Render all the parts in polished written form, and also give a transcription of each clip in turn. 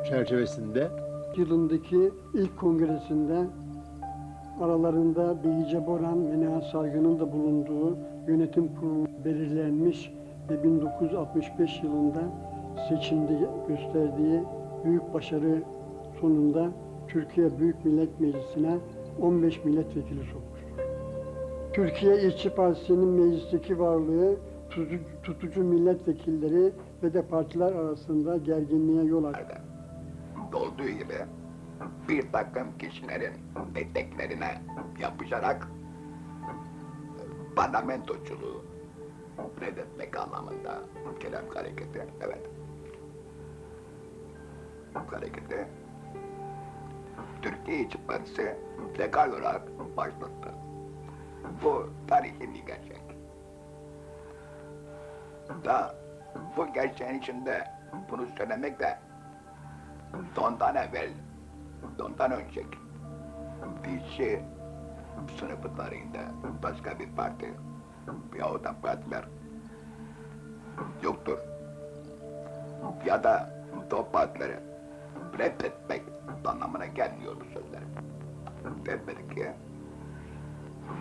çerçevesinde Yılındaki ilk kongresinde aralarında Behice Boran ve Nihat Saygı'nın da bulunduğu yönetim kurulu belirlenmiş ve 1965 yılında seçimde gösterdiği büyük başarı sonunda Türkiye Büyük Millet Meclisi'ne 15 milletvekili sokmuştur. Türkiye İşçi Partisi'nin meclisteki varlığı tutucu milletvekilleri ve de partiler arasında gerginliğe yol açtı. Olduğu gibi bir takım kişilerin eteklerine yapışarak parlamentoculuğu reddetmek anlamında Kerem hareketi, evet. Hareketi Türkiye İşçi Partisi legal olarak başlattı. Bu tarihi bir gerçek. Da bu gerçeğin içinde bunu söylemek de ondan evvel, ondan önceki işçi sınıfı tarihinde başka bir parti yahut da partiler yoktur. Ya da o partileri reddetmek anlamına gelmiyor bu sözler. Elbette ki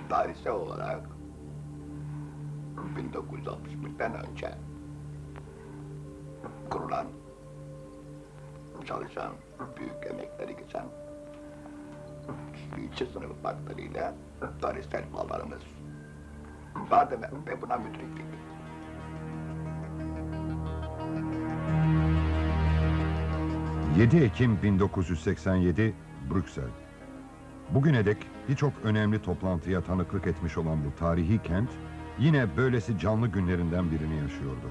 tarihsel olarak 1961'den önce kurulan, çalışan, büyük emekleri geçen işçi sınıfı partileriyla tarihsel bağlarımız vardı ve buna müdriktik. ...7 Ekim 1987 Brüksel. Bugüne dek birçok önemli toplantıya tanıklık etmiş olan bu tarihi kent... ...yine böylesi canlı günlerinden birini yaşıyordu.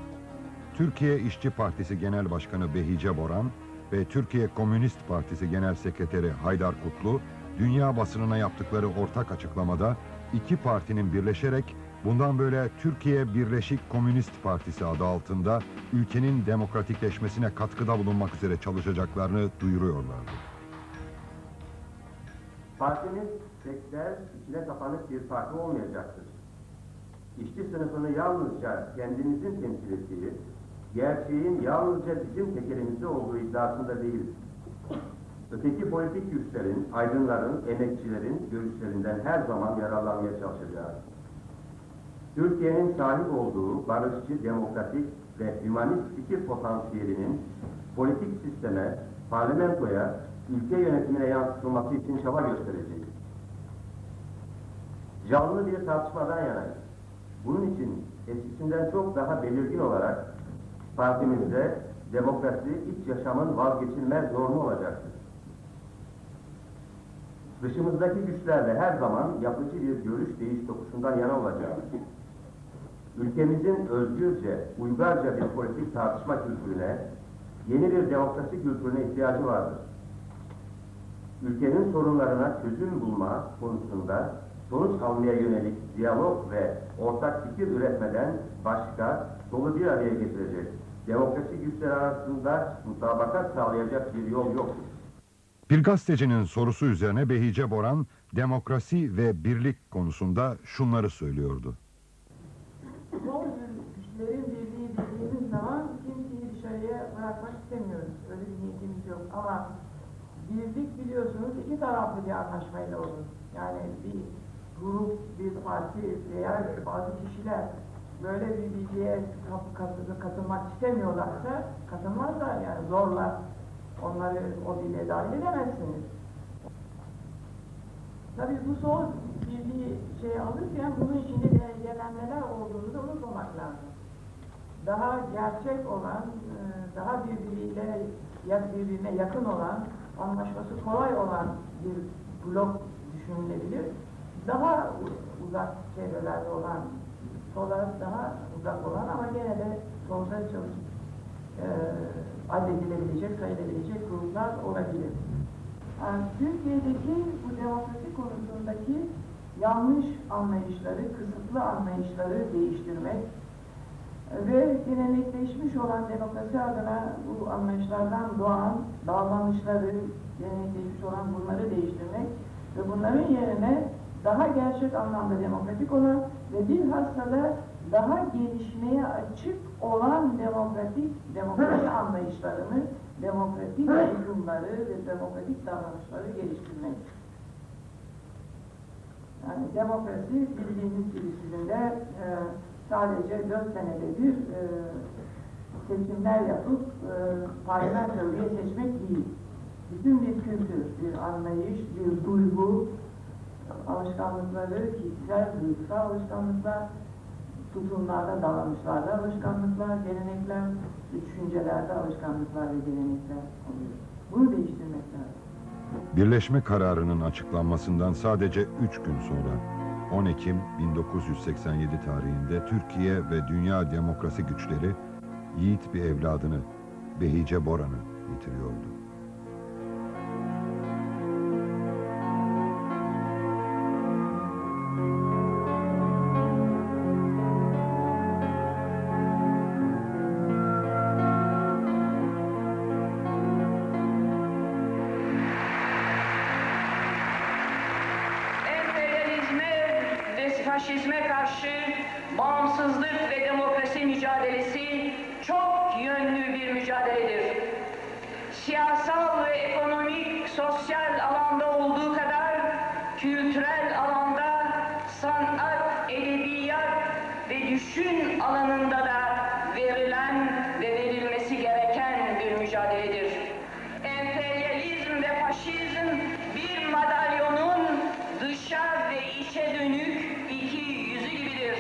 Türkiye İşçi Partisi Genel Başkanı Behice Boran... ...ve Türkiye Komünist Partisi Genel Sekreteri Haydar Kutlu... ...dünya basınına yaptıkları ortak açıklamada... ...iki partinin birleşerek... ...bundan böyle Türkiye Birleşik Komünist Partisi adı altında... ...ülkenin demokratikleşmesine katkıda bulunmak üzere çalışacaklarını duyuruyorlardı. Partimiz sekter, içine kapanık bir parti olmayacaktır. İşçi sınıfını yalnızca kendimizin temsil ettiği, gerçeğin yalnızca bizim tekelimizde olduğu iddiasında değiliz. Öteki politik güçlerin, aydınların, emekçilerin görüşlerinden her zaman yararlanmaya çalışacağız. Türkiye'nin sahip olduğu barışçı, demokratik ve hümanist fikir potansiyelinin politik sisteme, parlamentoya, ülke yönetimine yansıtılması için çaba göstereceğiz. Canlı bir tartışmadan yanayız. Bunun için eskisinden çok daha belirgin olarak partimizde demokrasi iç yaşamın vazgeçilmez normu olacaktır. Dışımızdaki güçlerle her zaman yapıcı bir görüş değiş tokuşundan yana olacağız. Ülkemizin özgürce, uygarca bir politik tartışma kültürüne, yeni bir demokrasi kültürüne ihtiyacı vardır. Ülkenin sorunlarına çözüm bulma konusunda sonuç almaya yönelik diyalog ve ortak fikir üretmeden başka dolu bir araya getirecek, demokrasi güçleri arasında mutabakat sağlayacak bir yol yoktur. Bir gazetecinin sorusu üzerine Behice Boran, demokrasi ve birlik konusunda şunları söylüyordu. Zor güçlerin birliği dediğimiz zaman kimseyi dışarıya bırakmak istemiyoruz. Öyle bir niyetimiz yok ama birlik biliyorsunuz iki taraflı bir anlaşmayla olur. Yani bir grup, bir parti veya bazı kişiler böyle bir birliğe katılmak istemiyorlarsa katılmazlar, yani zorla onları o birliğe dahil edemezsiniz. Tabii bu zor birliği alırken bunun içinde dengelenmeler olduğunu da unutmamak lazım. Daha gerçek olan, daha birbirine yakın olan, anlaşması kolay olan bir blok düşünülebilir. Daha uzak çevrelerde olan, sola daha uzak olan ama gene de solda çalışıp addedilebilecek, sayılabilecek gruplar olabilir. Yani Türkiye'deki bu demokrasi konusundaki yanlış anlayışları, kısıtlı anlayışları değiştirmek ve gelenekleşmiş olan demokrasi adına bu anlayışlardan doğan davranışları, gelenekleşmiş olan bunları değiştirmek ve bunların yerine daha gerçek anlamda demokratik olan ve bilhassa da daha gelişmeye açık olan demokrasi anlayışlarını, demokratik tutumları ve demokratik davranışları geliştirmek. Yani demokrasi bildiğiniz gibi sizin de sadece 4 senede bir seçimler yapıp parlamentoya seçmek değil. Bütün bir kültür, bir anlayış, bir duygu, alışkanlıkları, kişisel, duygusal alışkanlıklar, tutumlarda, davranışlarda alışkanlıklar, gelenekler, düşüncelerde alışkanlıklar ve gelenekler oluyor. Bunu değiştirmek lazım. Birleşme kararının açıklanmasından sadece 3 gün sonra 10 Ekim 1987 tarihinde Türkiye ve dünya demokrasi güçleri yiğit bir evladını, Behice Boran'ı yitiriyordu. Faşizme karşı bağımsızlık ve demokrasi mücadelesi çok yönlü bir mücadeledir. Siyasal ve ekonomik, sosyal alanda olduğu kadar kültürel alanda, sanat, edebiyat ve düşün alanında da verilen ve verilmesi gereken bir mücadeledir. Emperyalizm ve faşizm bir madalyonun dışa ve içe dönük iki yüzü gibidir.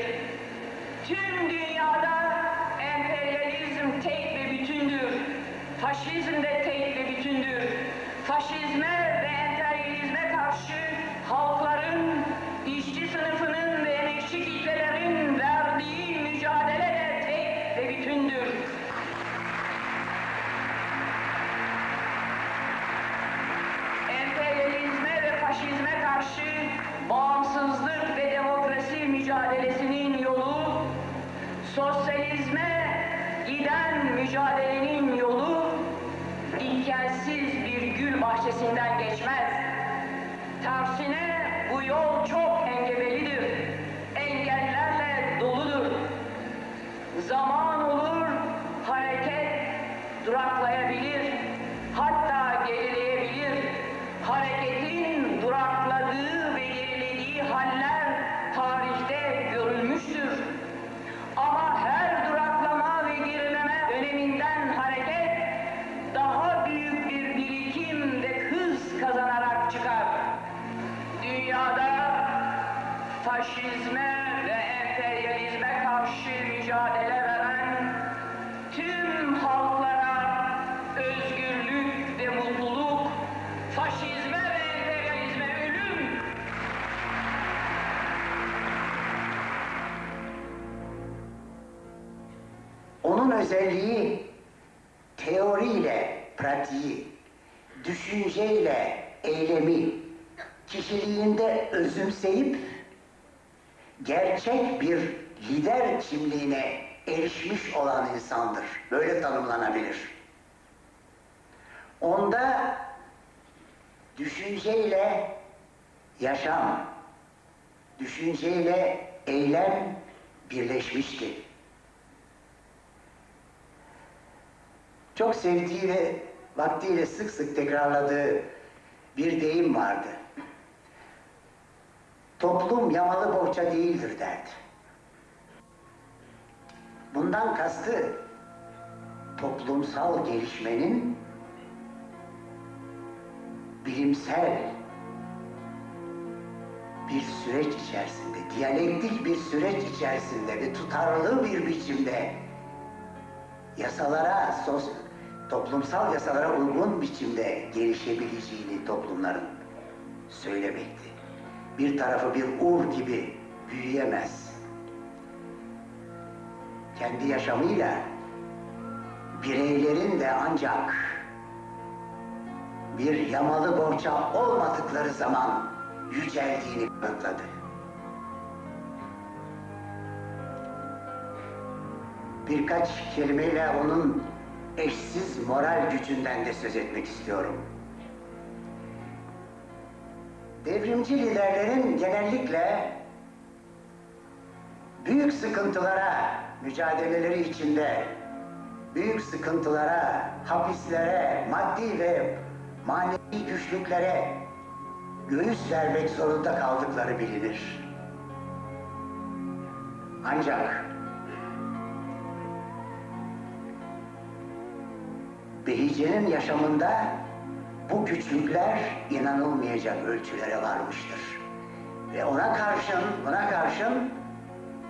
Tüm dünyada emperyalizm tek ve bütündür. Faşizm de tek ve bütündür. Faşizme ve emperyalizme karşı halkların, işçi sınıfının ve emekçi kitlelerin verdiği mücadele de tek ve bütündür. Emperyalizme ve faşizme karşı bağımsızlık ve demokrasi mücadelesinin yolu, sosyalizme giden mücadelenin yolu, dikensiz bir gül bahçesinden geçmez. Tersine bu yol çok engebelidir, engellerle doludur. Zaman olur, hareket duraklayabilir, hatta gerileyebilir. Hareketin durakladığı ve gerilediği haller tarihte görülmüştür. Ama her duraklama ve gerileme döneminden hareket daha büyük bir birikim ve hız kazanarak çıkar. Dünyada faşizme ve emperyalizme karşı mücadele veren tüm halklara özgürlük ve mutluluk, faşizme ve emperyalizme ölüm. Onun özelliği teoriyle pratiği, düşünceyle eylemi, kişiliğinde özümseyip gerçek bir lider kimliğine erişmiş olan insandır. Böyle tanımlanabilir. Onda düşünceyle yaşam, düşünceyle eylem birleşmişti. Çok sevdiği ve vaktiyle sık sık tekrarladığı bir deyim vardı. Toplum yamalı bohça değildir derdi. Bundan kastı toplumsal gelişmenin bilimsel bir süreç içerisinde, diyalektik bir süreç içerisinde ve tutarlı bir biçimde yasalara, toplumsal yasalara uygun biçimde gelişebileceğini toplumların söylemekti. Bir tarafı bir ur gibi büyüyemez. Kendi yaşamıyla bireylerin de ancak bir yamalı bohça olmadıkları zaman yüceldiğini kanıtladı. Birkaç kelimeyle onun eşsiz moral gücünden de söz etmek istiyorum. Devrimci liderlerin genellikle büyük sıkıntılara, mücadeleleri içinde, büyük sıkıntılara, hapislere, maddi ve manevi güçlüklere göğüs vermek zorunda kaldıkları bilinir. Ancak Behice'nin yaşamında bu güçlükler inanılmayacak ölçülere varmıştır. Ve buna karşın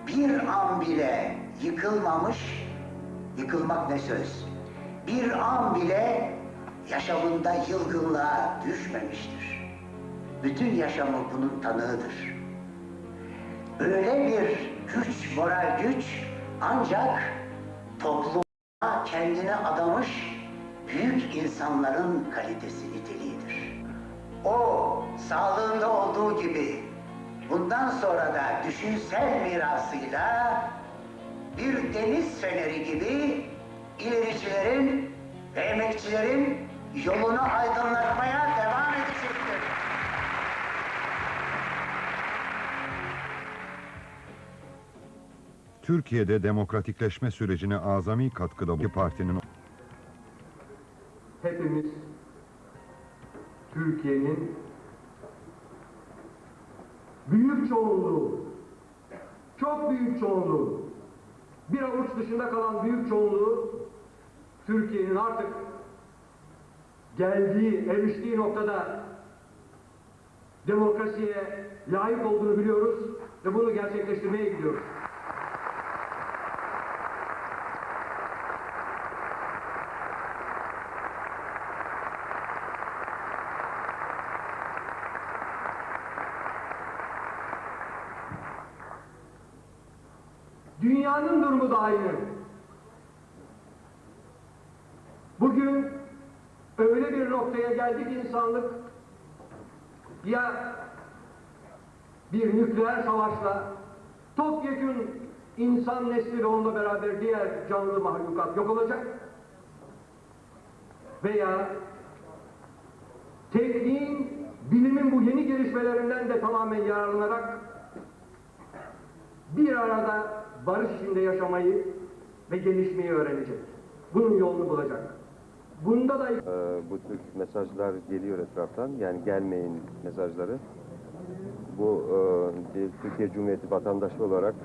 bir an bile yıkılmamış, yıkılmak ne söz, bir an bile yaşamında yılgınlığa düşmemiştir. Bütün yaşamı bunun tanığıdır. Öyle bir güç, moral güç ancak topluma kendini adamış büyük insanların kalitesi niteliğidir. O sağlığında olduğu gibi bundan sonra da düşünsel mirasıyla bir deniz feneri gibi ilericilerin ve emekçilerin yolunu aydınlatmaya devam edecektir. Türkiye'de demokratikleşme sürecine azami katkıda bu partinin Hepimiz Türkiye'nin büyük çoğunluğu, çok büyük çoğunluğu, bir avuç dışında kalan büyük çoğunluğu Türkiye'nin artık eriştiği noktada demokrasiye layık olduğunu biliyoruz ve bunu gerçekleştirmeye gidiyoruz. Dünyanın durumu da aynı. Bugün öyle bir noktaya geldik insanlık, ya bir nükleer savaşla topyekün insan nesli ve onunla beraber diğer canlı mahlukat yok olacak, veya tekniğin, bilimin bu yeni gelişmelerinden de tamamen yararlanarak bir arada barış içinde yaşamayı ve gelişmeyi öğrenecek. Bunun yolunu bulacak. Bunda da bu tür mesajlar geliyor etraftan, yani gelmeyin mesajları. Bu bir Türkiye Cumhuriyeti vatandaşı olarak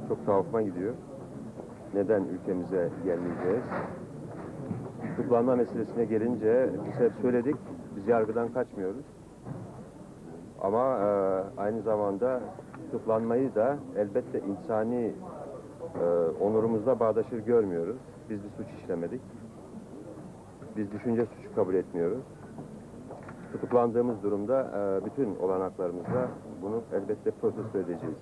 çok tuhafıma gidiyor. Neden ülkemize gelmeyeceğiz? Tutuklanma meselesine gelince biz hep söyledik, biz yargıdan kaçmıyoruz. Ama aynı zamanda tutuklanmayı da elbette insani onurumuzla bağdaşır görmüyoruz. Biz bir suç işlemedik. Biz düşünce suçu kabul etmiyoruz. Tutuklandığımız durumda bütün olanaklarımızla bunu elbette protesto edeceğiz.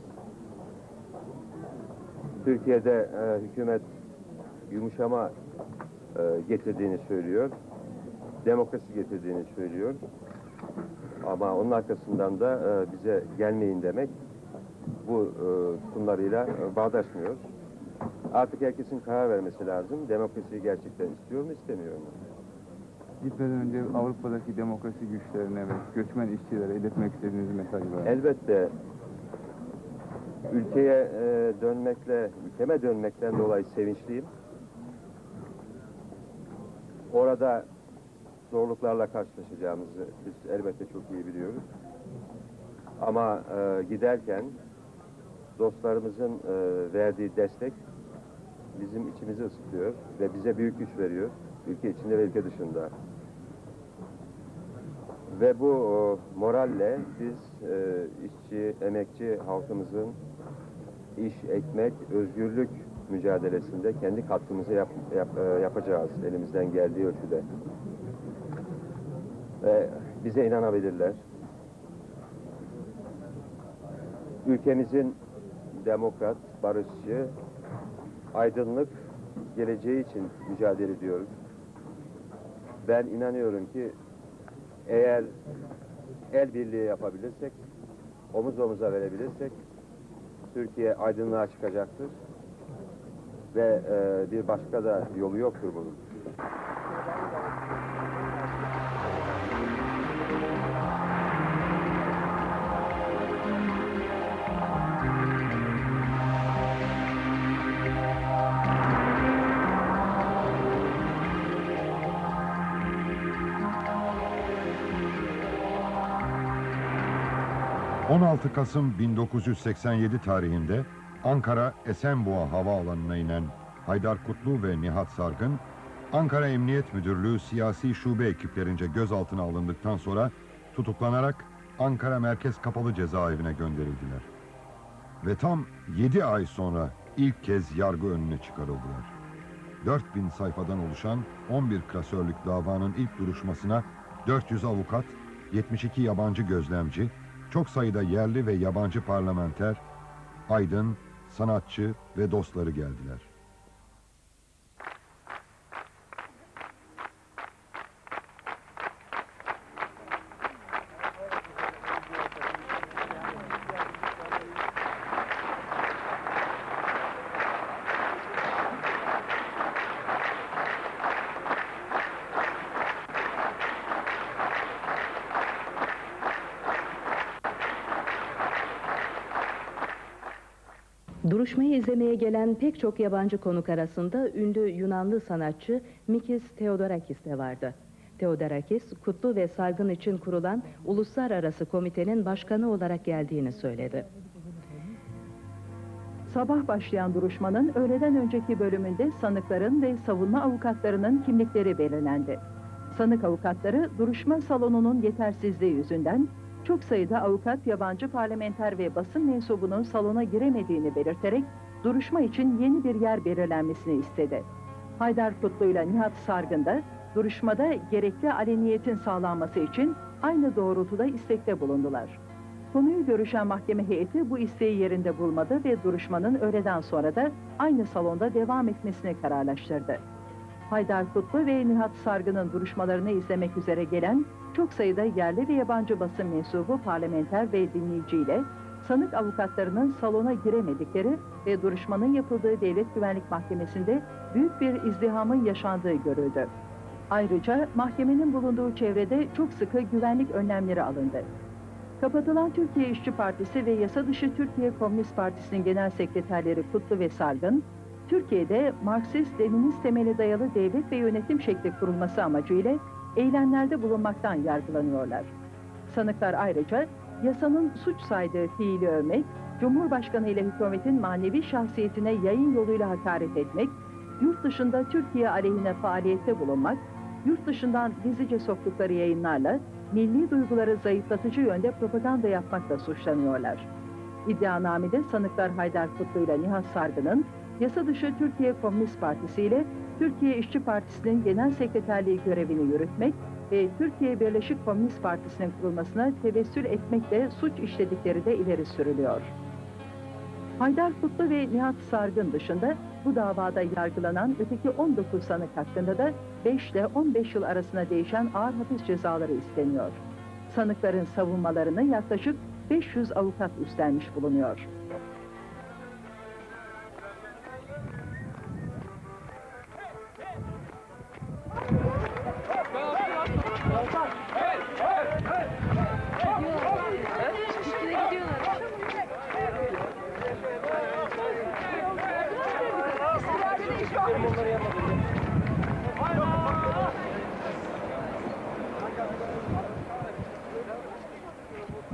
Türkiye'de hükümet yumuşama getirdiğini söylüyor. Demokrasi getirdiğini söylüyor. Ama onun arkasından da bize gelmeyin demek bu tutumlarıyla bağdaşmıyor. Artık herkesin karar vermesi lazım. Demokrasiyi gerçekten istiyor mu, istemiyor mu? Gitmeden önce Avrupa'daki demokrasi güçlerine ve göçmen işçilere iletmek istediğiniz mesaj var. Elbette ülkeme dönmekten dolayı sevinçliyim. Orada zorluklarla karşılaşacağımızı biz elbette çok iyi biliyoruz. Ama giderken dostlarımızın verdiği destek bizim içimizi ısıtıyor ve bize büyük güç veriyor. Ülke içinde ve ülke dışında. Ve bu moralle biz işçi, emekçi halkımızın iş, ekmek, özgürlük mücadelesinde kendi katkımızı yapacağız elimizden geldiği ölçüde. Bize inanabilirler. Ülkemizin demokrat, barışçı, aydınlık geleceği için mücadele ediyoruz. Ben inanıyorum ki eğer el birliği yapabilirsek, omuz omuza verebilirsek Türkiye aydınlığa çıkacaktır ve bir başka da yolu yoktur bunun. 16 Kasım 1987 tarihinde Ankara Esenboğa Havaalanı'na inen Haydar Kutlu ve Nihat Sargın, Ankara Emniyet Müdürlüğü siyasi şube ekiplerince gözaltına alındıktan sonra tutuklanarak Ankara Merkez Kapalı Cezaevine gönderildiler. Ve tam 7 ay sonra ilk kez yargı önüne çıkarıldılar. 4000 sayfadan oluşan 11 klasörlük davanın ilk duruşmasına 400 avukat, 72 yabancı gözlemci, çok sayıda yerli ve yabancı parlamenter, aydın, sanatçı ve dostları geldiler. Duruşmayı izlemeye gelen pek çok yabancı konuk arasında ünlü Yunanlı sanatçı Mikis Theodorakis de vardı. Theodorakis, Kutlu ve Sargın için kurulan uluslararası komitenin başkanı olarak geldiğini söyledi. Sabah başlayan duruşmanın öğleden önceki bölümünde sanıkların ve savunma avukatlarının kimlikleri belirlendi. Sanık avukatları duruşma salonunun yetersizliği yüzünden çok sayıda avukat, yabancı parlamenter ve basın mensubunun salona giremediğini belirterek duruşma için yeni bir yer belirlenmesini istedi. Haydar Kutlu ile Nihat Sargın da duruşmada gerekli aleniyetin sağlanması için aynı doğrultuda istekte bulundular. Konuyu görüşen mahkeme heyeti bu isteği yerinde bulmadı ve duruşmanın öğleden sonra da aynı salonda devam etmesini kararlaştırdı. Haydar Kutlu ve Nihat Sargın'ın duruşmalarını izlemek üzere gelen çok sayıda yerli ve yabancı basın mensubu, parlamenter ve dinleyiciyle sanık avukatlarının salona giremedikleri ve duruşmanın yapıldığı Devlet Güvenlik Mahkemesi'nde büyük bir izdihamın yaşandığı görüldü. Ayrıca mahkemenin bulunduğu çevrede çok sıkı güvenlik önlemleri alındı. Kapatılan Türkiye İşçi Partisi ve yasa dışı Türkiye Komünist Partisi'nin genel sekreterleri Kutlu ve Sargın, Türkiye'de Marksist-Leninist temeli dayalı devlet ve yönetim şekli kurulması amacıyla eylemlerde bulunmaktan yargılanıyorlar. Sanıklar ayrıca yasanın suç saydığı fiili övmek, Cumhurbaşkanı ile hükümetin manevi şahsiyetine yayın yoluyla hakaret etmek, yurt dışında Türkiye aleyhine faaliyette bulunmak, yurt dışından gizlice soktukları yayınlarla milli duyguları zayıflatıcı yönde propaganda yapmakla suçlanıyorlar. İddianamede sanıklar Haydar Kutlu ile Nihat Sargın'ın yasa dışı Türkiye Komünist Partisi ile Türkiye İşçi Partisi'nin genel sekreterliği görevini yürütmek ve Türkiye Birleşik Komünist Partisi'nin kurulmasına tevessül etmekle suç işledikleri de ileri sürülüyor. Haydar Kutlu ve Nihat Sargın dışında bu davada yargılanan öteki 19 sanık hakkında da 5 ile 15 yıl arasında değişen ağır hapis cezaları isteniyor. Sanıkların savunmalarını yaklaşık 500 avukat üstlenmiş bulunuyor.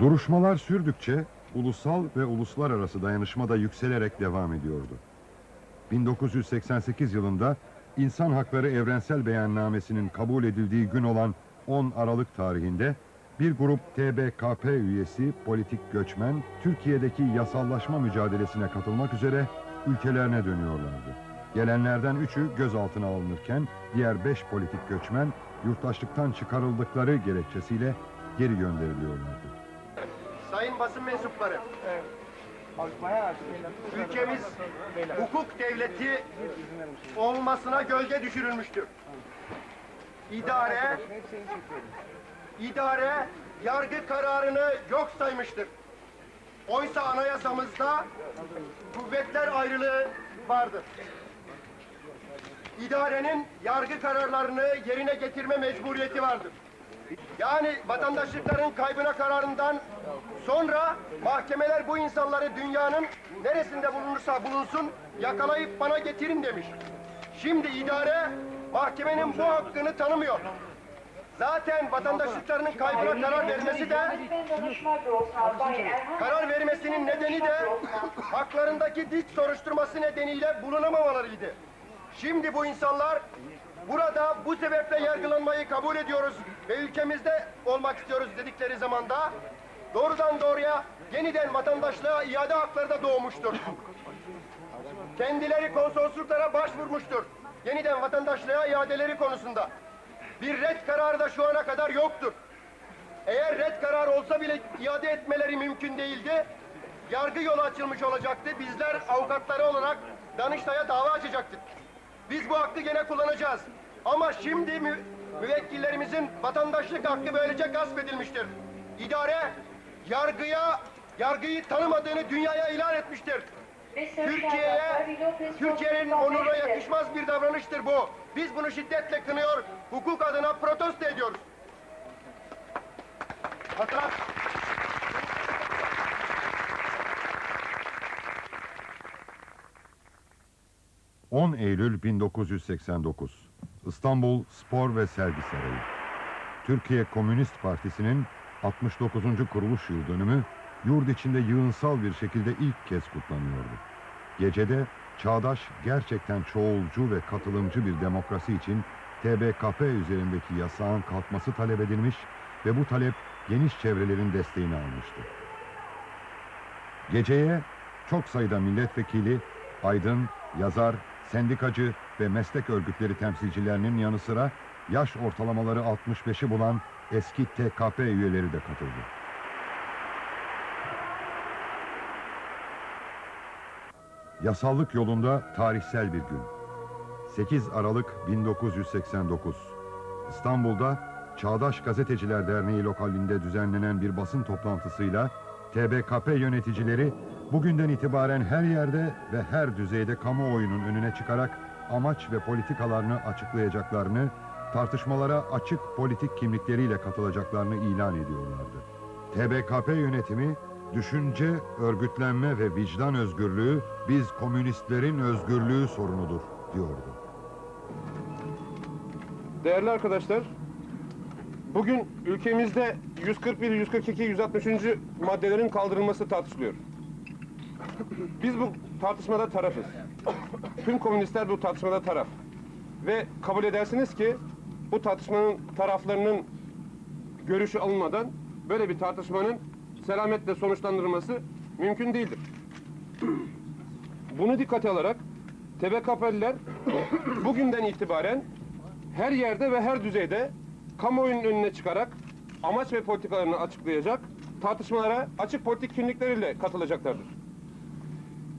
Duruşmalar sürdükçe ulusal ve uluslararası dayanışma da yükselerek devam ediyordu. 1988 yılında İnsan Hakları Evrensel Beyannamesi'nin kabul edildiği gün olan 10 Aralık tarihinde bir grup TBKP üyesi politik göçmen Türkiye'deki yasallaşma mücadelesine katılmak üzere ülkelerine dönüyorlardı. Gelenlerden 3'ü gözaltına alınırken diğer 5 politik göçmen yurttaşlıktan çıkarıldıkları gerekçesiyle geri gönderiliyorlardı. Sayın basın mensupları, ülkemiz hukuk devleti olmasına gölge düşürülmüştür. İdare yargı kararını yok saymıştır. Oysa anayasamızda kuvvetler ayrılığı vardır. İdarenin yargı kararlarını yerine getirme mecburiyeti vardır. Yani vatandaşlıkların kaybına kararından sonra mahkemeler bu insanları dünyanın neresinde bulunursa bulunsun yakalayıp bana getirin demiş. Şimdi idare mahkemenin bu hakkını tanımıyor. Zaten vatandaşlıklarının kaybına karar vermesinin nedeni de haklarındaki dik soruşturması nedeniyle bulunamamalarıydı. Şimdi bu insanlar burada bu sebeple yargılanmayı kabul ediyoruz ve ülkemizde olmak istiyoruz dedikleri zamanda doğrudan doğruya yeniden vatandaşlığa iade hakları da doğmuştur. Kendileri konsolosluklara başvurmuştur. Yeniden vatandaşlığa iadeleri konusunda. Bir red kararı da şu ana kadar yoktur. Eğer red kararı olsa bile iade etmeleri mümkün değildi. Yargı yolu açılmış olacaktı. Bizler avukatları olarak Danıştay'a dava açacaktık. Biz bu hakkı gene kullanacağız. Ama şimdi müvekkillerimizin vatandaşlık hakkı böylece gasp edilmiştir. İdare yargıyı tanımadığını dünyaya ilan etmiştir. Türkiye'nin onuruna yakışmaz bir davranıştır bu. Biz bunu şiddetle kınıyor, hukuk adına protesto ediyoruz. Hatırlat. ...10 Eylül 1989... ...İstanbul Spor ve Sergi Sarayı... ...Türkiye Komünist Partisi'nin... ...69. kuruluş yıl dönümü... ...yurt içinde yığınsal bir şekilde ilk kez kutlanıyordu. Gecede çağdaş, gerçekten çoğulcu ve katılımcı bir demokrasi için... TBKP üzerindeki yasağın kalkması talep edilmiş... ...ve bu talep geniş çevrelerin desteğini almıştı. Geceye çok sayıda milletvekili, aydın, yazar, sendikacı ve meslek örgütleri temsilcilerinin yanı sıra yaş ortalamaları 65'i bulan eski TKP üyeleri de katıldı. Yasallık yolunda tarihsel bir gün. 8 Aralık 1989. İstanbul'da Çağdaş Gazeteciler Derneği lokalinde düzenlenen bir basın toplantısıyla TBKP yöneticileri bugünden itibaren her yerde ve her düzeyde kamuoyunun önüne çıkarak amaç ve politikalarını açıklayacaklarını, tartışmalara açık politik kimlikleriyle katılacaklarını ilan ediyorlardı. TBKP yönetimi, düşünce, örgütlenme ve vicdan özgürlüğü biz komünistlerin özgürlüğü sorunudur diyordu. Değerli arkadaşlar, bugün ülkemizde 141, 142, 163. maddelerin kaldırılması tartışılıyor. Biz bu tartışmada tarafız. Tüm komünistler bu tartışmada taraf. Ve kabul edersiniz ki bu tartışmanın taraflarının görüşü alınmadan böyle bir tartışmanın selametle sonuçlandırılması mümkün değildir. Bunu dikkate alarak TBKP'liler bugünden itibaren her yerde ve her düzeyde kamuoyunun önüne çıkarak amaç ve politikalarını açıklayacak, tartışmalara açık politik kimlikleriyle katılacaklardır.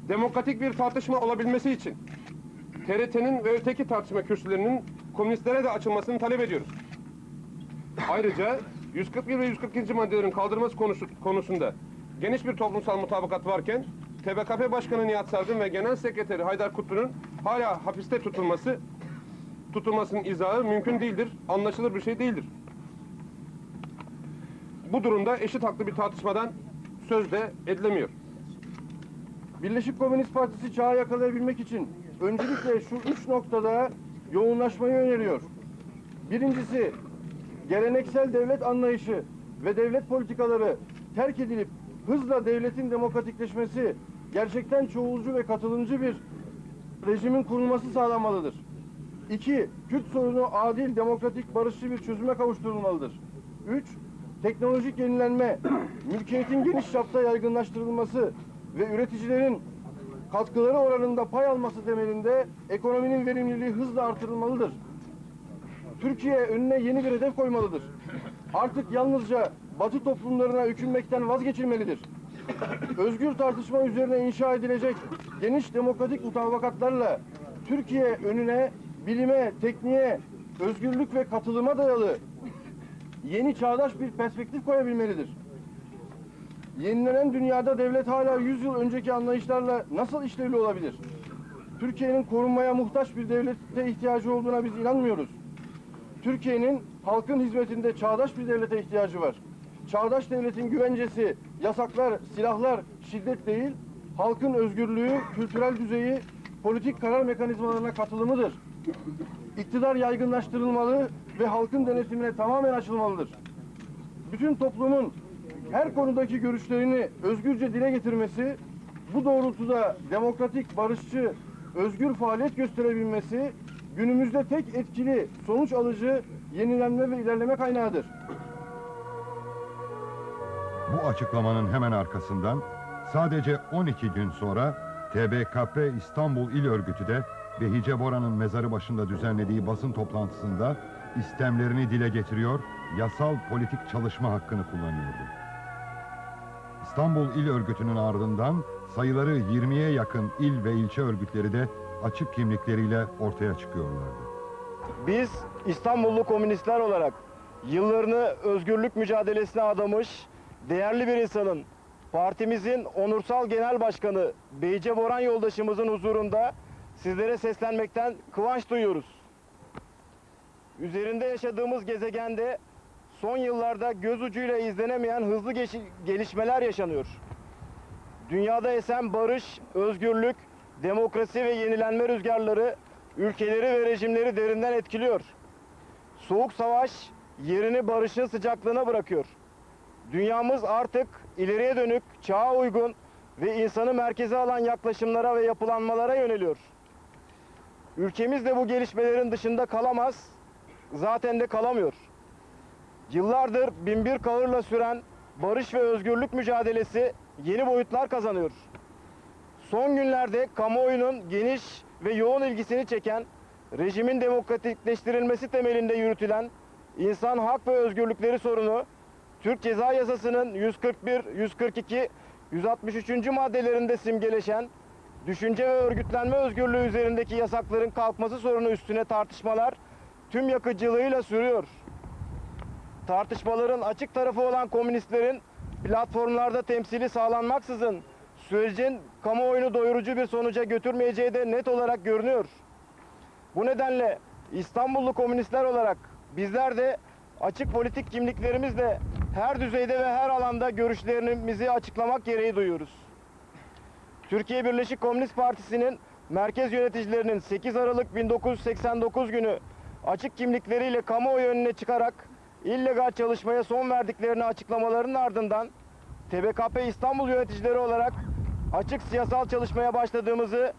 Demokratik bir tartışma olabilmesi için TRT'nin ve öteki tartışma kürsülerinin komünistlere de açılmasını talep ediyoruz. Ayrıca 141 ve 142. maddelerin kaldırılması konusunda geniş bir toplumsal mutabakat varken TBKP Başkanı Nihat Sargın ve Genel Sekreteri Haydar Kutlu'nun hala hapiste tutulmasının izahı mümkün değildir, anlaşılır bir şey değildir. Bu durumda eşit haklı bir tartışmadan söz de edilemiyor. Birleşik Komünist Partisi çağı yakalayabilmek için öncelikle şu 3 noktada yoğunlaşmayı öneriyor. Birincisi, geleneksel devlet anlayışı ve devlet politikaları terk edilip hızla devletin demokratikleşmesi, gerçekten çoğulcu ve katılımcı bir rejimin kurulması sağlanmalıdır. 2. Kürt sorunu adil, demokratik, barışçı bir çözüme kavuşturulmalıdır. 3. Teknolojik yenilenme, mülkiyetin geniş çapta yaygınlaştırılması ve üreticilerin katkıları oranında pay alması temelinde ekonominin verimliliği hızla artırılmalıdır. Türkiye önüne yeni bir hedef koymalıdır. Artık yalnızca Batı toplumlarına hükünmekten vazgeçilmelidir. Özgür tartışma üzerine inşa edilecek geniş demokratik mutabakatlarla Türkiye önüne bilime, tekniğe, özgürlük ve katılıma dayalı yeni çağdaş bir perspektif koyabilmelidir. Yenilenen dünyada devlet hala 100 yıl önceki anlayışlarla nasıl işlevli olabilir? Türkiye'nin korunmaya muhtaç bir devlete ihtiyacı olduğuna biz inanmıyoruz. Türkiye'nin halkın hizmetinde çağdaş bir devlete ihtiyacı var. Çağdaş devletin güvencesi, yasaklar, silahlar, şiddet değil, halkın özgürlüğü, kültürel düzeyi, politik karar mekanizmalarına katılımıdır. İktidar yaygınlaştırılmalı ve halkın denetimine tamamen açılmalıdır. Bütün toplumun her konudaki görüşlerini özgürce dile getirmesi, bu doğrultuda demokratik, barışçı, özgür faaliyet gösterebilmesi, günümüzde tek etkili, sonuç alıcı, yenilenme ve ilerleme kaynağıdır. Bu açıklamanın hemen arkasından sadece 12 gün sonra TBKP İstanbul İl Örgütü de Behice Boran'ın mezarı başında düzenlediği basın toplantısında istemlerini dile getiriyor, yasal politik çalışma hakkını kullanıyordu. İstanbul İl Örgütü'nün ardından sayıları 20'ye yakın il ve ilçe örgütleri de açık kimlikleriyle ortaya çıkıyorlardı. Biz İstanbullu komünistler olarak yıllarını özgürlük mücadelesine adamış değerli bir insanın, partimizin onursal genel başkanı Behice Boran yoldaşımızın huzurunda sizlere seslenmekten kıvanç duyuyoruz. Üzerinde yaşadığımız gezegende son yıllarda göz ucuyla izlenemeyen hızlı gelişmeler yaşanıyor. Dünyada esen barış, özgürlük, demokrasi ve yenilenme rüzgarları ülkeleri ve rejimleri derinden etkiliyor. Soğuk savaş yerini barışın sıcaklığına bırakıyor. Dünyamız artık ileriye dönük, çağa uygun ve insanı merkeze alan yaklaşımlara ve yapılanmalara yöneliyor. Ülkemiz de bu gelişmelerin dışında kalamaz, zaten de kalamıyor. Yıllardır binbir kahırla süren barış ve özgürlük mücadelesi yeni boyutlar kazanıyor. Son günlerde kamuoyunun geniş ve yoğun ilgisini çeken, rejimin demokratikleştirilmesi temelinde yürütülen insan hak ve özgürlükleri sorunu, Türk Ceza Yasası'nın 141, 142, 163. maddelerinde simgeleşen düşünce ve örgütlenme özgürlüğü üzerindeki yasakların kalkması sorunu üstüne tartışmalar tüm yakıcılığıyla sürüyor. Tartışmaların açık tarafı olan komünistlerin platformlarda temsili sağlanmaksızın sürecin kamuoyunu doyurucu bir sonuca götürmeyeceği de net olarak görünüyor. Bu nedenle İstanbullu komünistler olarak bizler de açık politik kimliklerimizle her düzeyde ve her alanda görüşlerimizi açıklamak gereği duyuyoruz. Türkiye Birleşik Komünist Partisi'nin merkez yöneticilerinin 8 Aralık 1989 günü açık kimlikleriyle kamuoyu önüne çıkarak illegal çalışmaya son verdiklerini açıklamalarının ardından TBKP İstanbul yöneticileri olarak açık siyasal çalışmaya başladığımızı